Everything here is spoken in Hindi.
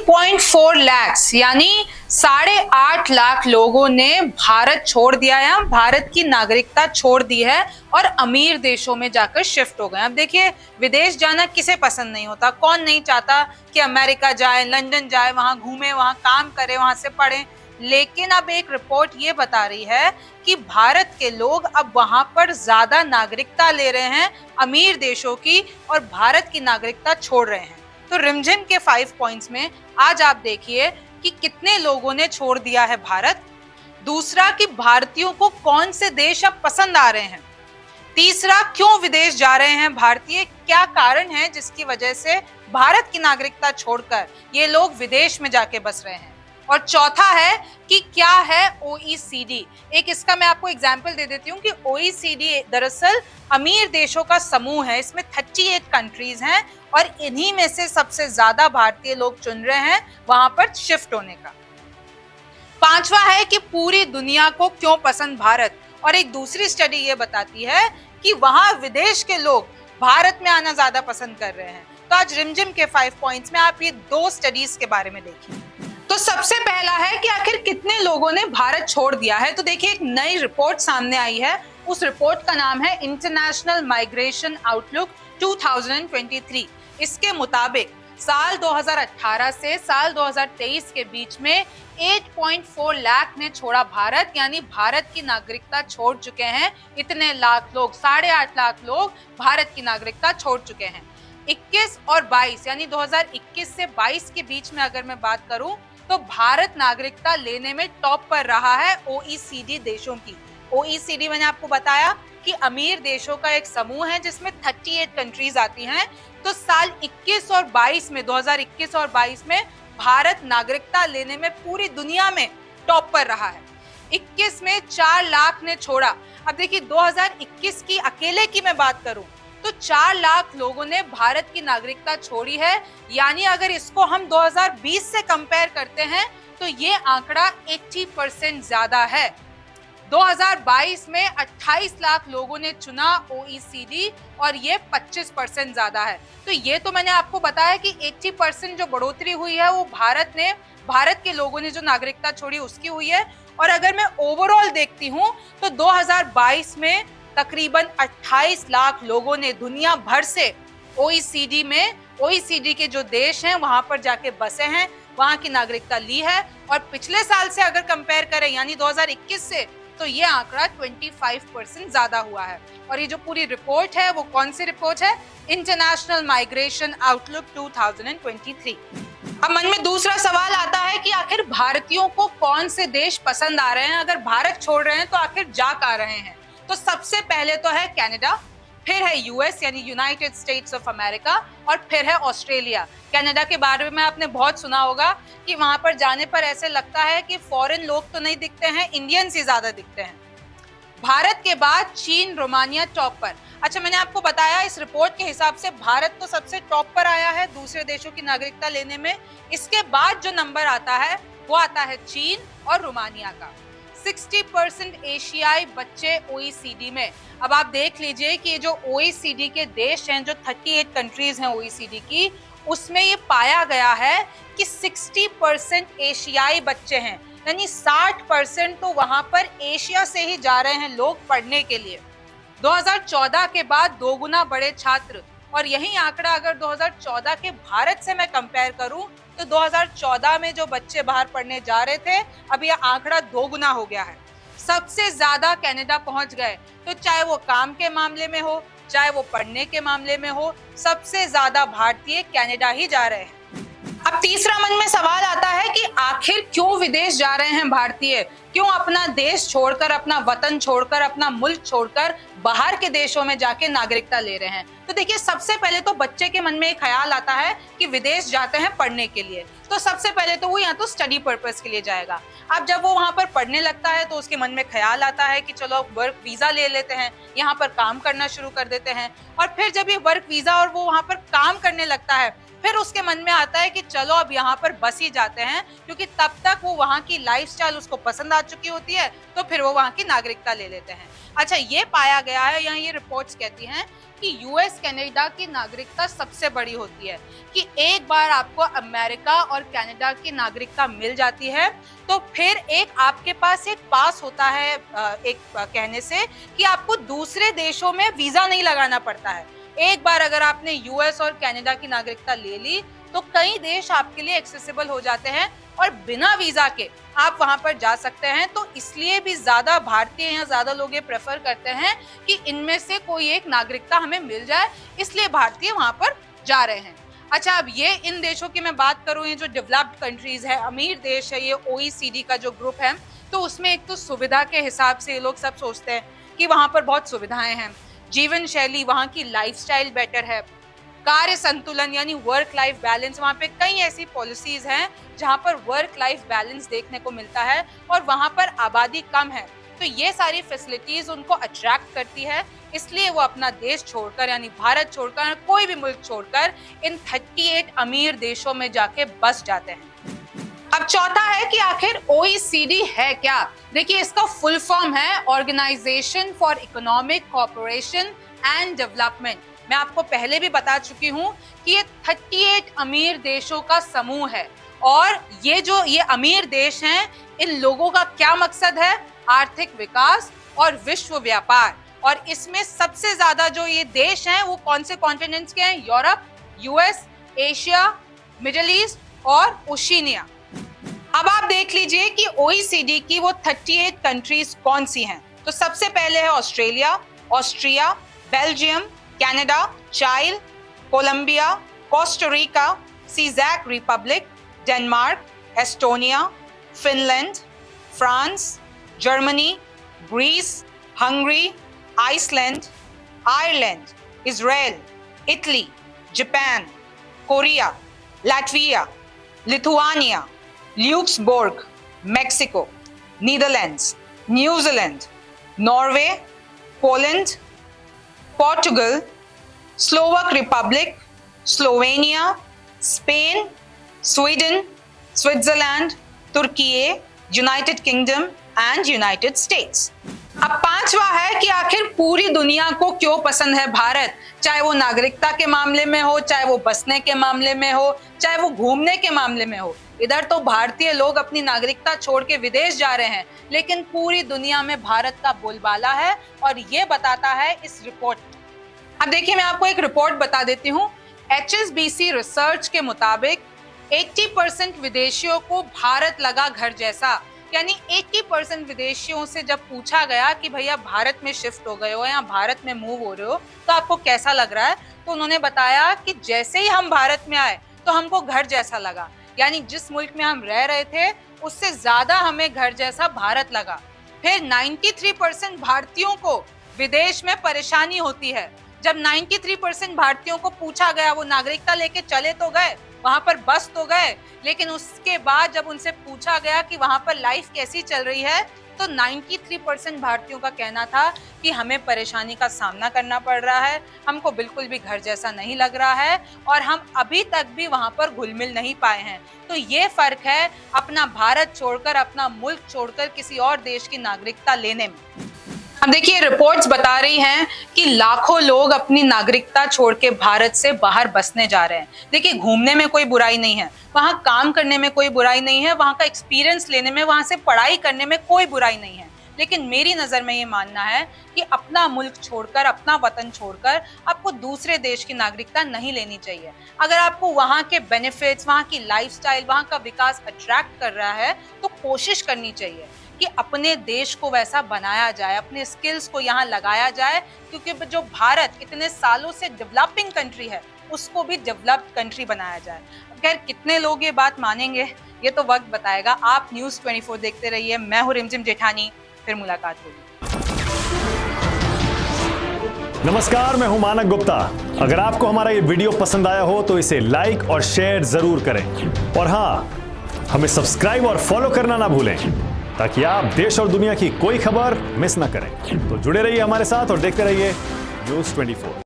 8.4 लाख यानी 8.5 लाख लोगों ने भारत छोड़ दिया है, भारत की नागरिकता छोड़ दी है और अमीर देशों में जाकर शिफ्ट हो गए। अब देखिए, विदेश जाना किसे पसंद नहीं होता, कौन नहीं चाहता कि अमेरिका जाए, लंदन जाए, वहां घूमे, वहां काम करे, वहां से पढ़े। लेकिन अब एक रिपोर्ट ये बता रही है कि भारत के लोग अब वहां पर ज्यादा नागरिकता ले रहे हैं अमीर देशों की और भारत की नागरिकता छोड़ रहे हैं। तो रिमझिम के 5 पॉइंट्स में आज आप देखिए कि कितने लोगों ने छोड़ दिया है भारत। दूसरा, कि भारतीयों को कौन से देश अब पसंद आ रहे हैं। तीसरा, क्यों विदेश जा रहे हैं भारतीय, क्या कारण है जिसकी वजह से भारत की नागरिकता छोड़कर ये लोग विदेश में जाके बस रहे हैं। और चौथा है कि क्या है ओईसीडी। एक इसका मैं आपको एग्जांपल दे देती हूँ कि ओईसीडी दरअसल अमीर देशों का समूह है, इसमें 38 कंट्रीज हैं और इन्हीं में से सबसे ज्यादा भारतीय लोग चुन रहे हैं वहां पर शिफ्ट होने का। पांचवा है कि पूरी दुनिया को क्यों पसंद भारत, और एक दूसरी स्टडी ये बताती है कि वहां विदेश के लोग भारत में आना ज्यादा पसंद कर रहे हैं। तो आज रिमझिम के 5 पॉइंट्स में आप ये 2 स्टडीज के बारे में देखिए। तो सबसे पहला है कि आखिर कितने लोगों ने भारत छोड़ दिया है। तो देखिए, एक नई रिपोर्ट सामने आई है, उस रिपोर्ट का नाम है इंटरनेशनल माइग्रेशन आउटलुक 2023। इसके मुताबिक साल 2018 से साल 2023 के बीच में 8.4 लाख ने छोड़ा भारत, यानी भारत की नागरिकता छोड़ चुके हैं। इतने लाख लोग, 8.5 लाख लोग भारत की नागरिकता छोड़ चुके हैं। 21 और 22 यानी 2021 से 22 के बीच में अगर मैं बात करूं तो भारत नागरिकता लेने में टॉप पर रहा है ओईसीडी देशों की। ओईसीडी मैंने आपको बताया कि अमीर देशों का एक समूह है जिसमें 38 कंट्रीज आती हैं। तो साल 21 और 22 में, 2021 और 22 में भारत नागरिकता लेने में पूरी दुनिया में टॉप पर रहा है। 21 में 4 लाख ने छोड़ा। अब देखिए, 2021 की अकेले की मैं बात करूं तो 4 लाख लोगों ने भारत की नागरिकता छोड़ी है, यानी अगर इसको हम 2020 से कंपेयर करते हैं तो ये आंकड़ा 80% ज्यादा है। 2022 में 28 लाख लोगों ने चुना ओईसीडी और ये 25% ज्यादा है। तो ये तो मैंने आपको बताया कि 80% जो बढ़ोतरी हुई है वो भारत के लोगों ने जो नागरिकता छोड़ी उसकी हुई है। और अगर मैं ओवरऑल देखती हूँ तो 2022 में तकरीबन 28 लाख लोगों ने दुनिया भर से ओईसीडी के जो देश हैं वहां पर जाके बसे हैं, वहां की नागरिकता ली है। और पिछले साल से अगर कंपेयर करें यानी 2021 से, तो ये आंकड़ा 25% ज्यादा हुआ है। और ये जो पूरी रिपोर्ट है वो कौन सी रिपोर्ट है? International migration outlook 2023। अब मन में दूसरा सवाल आता है कि आखिर भारतीयों को कौन से देश पसंद आ रहे हैं, अगर भारत छोड़ रहे हैं तो आखिर जा कहाँ रहे हैं। तो सबसे पहले तो है कनाडा, फिर है यूएस यानी यूनाइटेड स्टेट्स ऑफ अमेरिका, और फिर है ऑस्ट्रेलिया। कनाडा के बारे में आपने बहुत सुना होगा कि वहां पर जाने पर ऐसे लगता है कि फॉरेन लोग तो नहीं दिखते हैं, इंडियंस ही ज्यादा दिखते हैं। भारत के बाद चीन, रोमानिया टॉप पर। अच्छा, मैंने आपको बताया इस रिपोर्ट के हिसाब से भारत तो सबसे टॉप पर आया है दूसरे देशों की नागरिकता लेने में। इसके बाद जो नंबर आता है वो आता है चीन और रोमानिया का। 60% एशियाई बच्चे ओईसीडी में। अब आप देख लीजिए कि जो ओईसीडी के देश हैं, जो 38 कंट्रीज हैं ओईसीडी की, उसमें ये पाया गया है कि 60% एशियाई बच्चे हैं, यानी 60% तो वहां पर एशिया से ही जा रहे हैं लोग पढ़ने के लिए। 2014 के बाद 2 गुना बढ़े छात्र, और यही आंकड़ा अगर 2014 के भारत से मैं कंपेयर करूं तो 2014 में जो बच्चे बाहर पढ़ने जा रहे थे, अब यह आंकड़ा 2 गुना हो गया है। सबसे ज्यादा कनाडा पहुंच गए, तो चाहे वो काम के मामले में हो, चाहे वो पढ़ने के मामले में हो, सबसे ज्यादा भारतीय कनाडा ही जा रहे हैं। अब तीसरा मन में सवाल आता है कि आखिर क्यों विदेश जा रहे हैं भारतीय, क्यों अपना देश छोड़कर, अपना वतन छोड़कर, अपना मुल्क छोड़कर बाहर के देशों में जाके नागरिकता ले रहे हैं। तो देखिए, सबसे पहले तो बच्चे के मन में एक ख्याल आता है कि विदेश जाते हैं पढ़ने के लिए, तो सबसे पहले तो वो यहाँ तो स्टडी पर्पस के लिए जाएगा। अब जब वो वहाँ पर पढ़ने लगता है तो उसके मन में ख्याल आता है कि चलो वर्क वीजा ले लेते हैं, यहाँ पर काम करना शुरू कर देते हैं। और फिर जब ये वर्क वीजा और वो वहाँ पर काम करने लगता है फिर उसके मन में आता है कि चलो अब यहाँ पर बस ही जाते हैं, क्योंकि तब तक वो वहाँ की लाइफस्टाइल उसको पसंद आ चुकी होती है, तो फिर वो वहाँ की नागरिकता ले लेते हैं। अच्छा, ये पाया गया है, यहाँ ये रिपोर्ट्स कहती हैं कि यूएस कनाडा की नागरिकता सबसे बड़ी होती है, कि एक बार आपको अमेरिका और कनाडा की नागरिकता मिल जाती है तो फिर एक आपके पास एक पास होता है, एक कहने से कि आपको दूसरे देशों में वीजा नहीं लगाना पड़ता है। एक बार अगर आपने यूएस और कनाडा की नागरिकता ले ली तो कई देश आपके लिए एक्सेसिबल हो जाते हैं और बिना वीजा के आप वहां पर जा सकते हैं। तो इसलिए भी ज्यादा भारतीय या ज्यादा लोग ये प्रेफर करते हैं कि इनमें से कोई एक नागरिकता हमें मिल जाए, इसलिए भारतीय वहां पर जा रहे हैं। अच्छा, अब ये इन देशों की मैं बात करूं, ये जो डेवलप्ड कंट्रीज है, अमीर देश है, ये ओईसीडी का जो ग्रुप है, तो उसमें एक तो सुविधा के हिसाब से ये लोग सब सोचते हैं कि वहां पर बहुत सुविधाएं हैं, जीवन शैली, वहां की लाइफस्टाइल बेटर है, कार्य संतुलन यानी वर्क लाइफ बैलेंस, वहां पे कई ऐसी पॉलिसीज हैं जहां पर वर्क लाइफ बैलेंस देखने को मिलता है और वहां पर आबादी कम है, तो ये सारी फैसिलिटीज उनको अट्रैक्ट करती है, इसलिए वो अपना देश छोड़कर यानी भारत छोड़कर कोई भी मुल्क छोड़कर इन 38 अमीर देशों में जाके बस जाते हैं। अब चौथा है कि आखिर ओईसीडी है क्या। देखिए, इसका फुल फॉर्म है organisation for economic cooperation and development. मैं आपको पहले भी बता चुकी हूं कि ये 38 अमीर देशों का समूह है और ये अमीर देश हैं, इन लोगों का क्या मकसद है, आर्थिक विकास और विश्व व्यापार। और इसमें सबसे ज्यादा जो ये देश हैं वो कौन से कॉन्टिनेंट्स के हैं, Europe, US, Asia, middle east और ओशिनिया। अब आप देख लीजिए कि ओईसीडी की वो 38 कंट्रीज कौन सी हैं। तो सबसे पहले है Australia, Austria, Belgium, Canada, Chile, Colombia, Costa Rica, सीजैक Republic, Denmark, Estonia, Finland, France, Germany, Greece, Hungary, Iceland, Ireland, Israel, Italy, Japan, Korea, Latvia, Lithuania, Luxembourg, Mexico, Netherlands, New Zealand, Norway, Poland, Portugal, Slovak Republic, Slovenia, Spain, Sweden, Switzerland, तुर्की, United Kingdom and United States. अब पांचवा है कि आखिर पूरी दुनिया को क्यों पसंद है भारत, चाहे वो नागरिकता के मामले में हो, चाहे वो बसने के मामले में हो, चाहे वो घूमने के मामले में हो। इधर तो भारतीय लोग अपनी नागरिकता छोड़ के विदेश जा रहे हैं, लेकिन पूरी दुनिया में भारत का बोलबाला है और ये बताता है इस रिपोर्ट में। अब देखिए, मैं आपको एक रिपोर्ट बता देती हूँ। HSBC रिसर्च के मुताबिक 80% विदेशियों को भारत लगा घर जैसा, यानी 80% विदेशियों से जब पूछा गया कि भैया भारत में शिफ्ट हो गए हो या भारत में मूव हो रहे हो तो आपको कैसा लग रहा है, तो उन्होंने बताया कि जैसे ही हम भारत में आए तो हमको घर जैसा लगा, यानी जिस मुल्क में हम रह रहे थे उससे ज्यादा हमें घर जैसा भारत लगा। फिर 93% भारतीयों को विदेश में परेशानी होती है। जब 93% भारतीयों को पूछा गया, वो नागरिकता लेके चले तो गए, वहां पर बस तो गए, लेकिन उसके बाद जब उनसे पूछा गया कि वहां पर लाइफ कैसी चल रही है, तो 93% भारतीयों का कहना था कि हमें परेशानी का सामना करना पड़ रहा है, हमको बिल्कुल भी घर जैसा नहीं लग रहा है और हम अभी तक भी वहां पर घुल मिल नहीं पाए हैं। तो ये फर्क है अपना भारत छोड़कर, अपना मुल्क छोड़कर किसी और देश की नागरिकता लेने में। अब देखिए, रिपोर्ट्स बता रही हैं कि लाखों लोग अपनी नागरिकता छोड़ के भारत से बाहर बसने जा रहे हैं। देखिए, घूमने में कोई बुराई नहीं है, वहाँ काम करने में कोई बुराई नहीं है, वहाँ का एक्सपीरियंस लेने में, वहाँ से पढ़ाई करने में कोई बुराई नहीं है, लेकिन मेरी नज़र में ये मानना है कि अपना मुल्क छोड़कर, अपना वतन छोड़कर आपको दूसरे देश की नागरिकता नहीं लेनी चाहिए। अगर आपको वहाँ के बेनिफिट्स, वहाँ की लाइफस्टाइल, वहाँ का विकास अट्रैक्ट कर रहा है तो कोशिश करनी चाहिए कि अपने देश को वैसा बनाया जाए, अपने स्किल्स को यहाँ लगाया जाए, क्योंकि जो भारत इतने सालों से डेवलपिंग कंट्री है उसको भी डेवलप्ड कंट्री बनाया जाए। खैर, कितने लोग ये बात मानेंगे ये तो वक्त बताएगा। आप न्यूज़ 24 देखते रहिए। मैं हूँ रिमझिम जेठानी, फिर मुलाकात होगी। नमस्कार, मैं हूं मानक गुप्ता। अगर आपको हमारा ये वीडियो पसंद आया हो तो इसे लाइक और शेयर जरूर करें और हाँ, हमें सब्सक्राइब और फॉलो करना ना भूलें ताकि आप देश और दुनिया की कोई खबर मिस ना करें। तो जुड़े रहिए हमारे साथ और देखते रहिए न्यूज़ 24।